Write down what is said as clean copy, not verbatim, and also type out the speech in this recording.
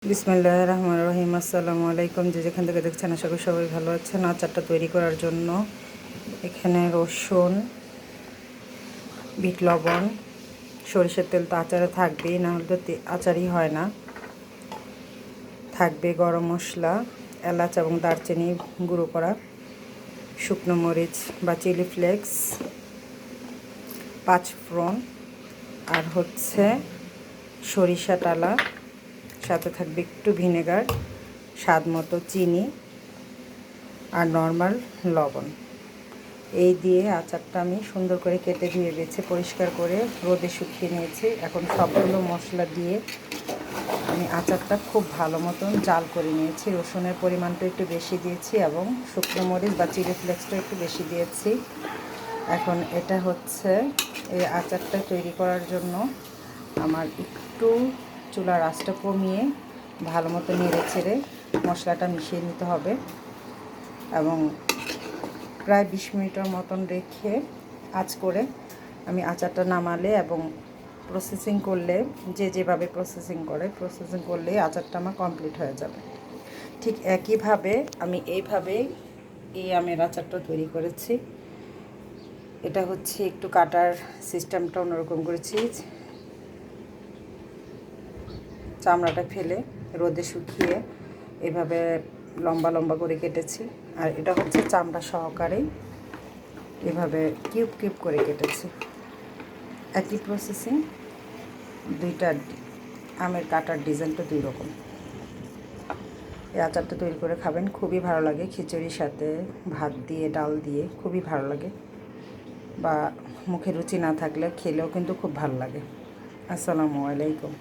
বিসমিল্লাহির রহমানির রহিম। আসসালামু আলাইকুম। যেখান থেকে দেখছেন আশা করি সবাই ভালো আছেন। আচারটা তৈরি করার জন্য এখানে রসুন, বিট লবণ, সরিষার তেল তো আচারে থাকবেই, না হলে তো আচারই হয় না। থাকবে গরম মশলা, এলাচ এবং দারচিনি গুঁড়ো করা, শুকনো মরিচ বা চিলি ফ্লেক্স, পাঁচফোড়ন, আর হচ্ছে সরিষা টালা, সাথে থাকবে একটু ভিনেগার, স্বাদ মতো চিনি আর নর্মাল লবণ। এই দিয়ে আচারটা আমি সুন্দর করে কেটে ধুয়ে বেছে পরিষ্কার করে রোদে শুকিয়ে নিয়েছি। এখন সবগুলো মশলা দিয়ে আমি আচারটা খুব ভালো মতন জাল করে নিয়েছি। রসুনের পরিমাণটা একটু বেশি দিয়েছি এবং শুকনো মরিচ বা চিলি ফ্লেক্সটা একটু বেশি দিয়েছি। এখন এটা হচ্ছে এই আচারটা তৈরি করার জন্য আমার একটু চুলার আঁচটা কমিয়ে ভালো মতো নেড়ে ছেড়ে মশলাটা মিশিয়ে নিতে হবে এবং প্রায় 20 মিনিটের মতন রেখে আঁচ করে আমি আচারটা নামালে এবং প্রসেসিং করলে, যেভাবে প্রসেসিং করলে আচারটা আমার কমপ্লিট হয়ে যাবে। ঠিক একইভাবে আমি এইভাবেই এই আমের আচারটা তৈরি করেছি। এটা হচ্ছে একটু কাটার সিস্টেমটা অন্যরকম করেছি। চামড়াটা ফেলে রোদে শুকিয়ে এভাবে লম্বা লম্বা করে কেটেছি। আর এটা হচ্ছে চামড়া সহকারেই এভাবে কিউব কিউব করে কেটেছি। একই প্রসেসিং, দুইটা আমের কাটার ডিজাইনটা দুই রকম। এই আচারটা তৈরি করে খাবেন, খুবই ভালো লাগে। খিচুড়ির সাথে, ভাত দিয়ে, ডাল দিয়ে খুবই ভালো লাগে, বা মুখে রুচি না থাকলে খেলেও কিন্তু খুব ভালো লাগে। আসসালামু আলাইকুম।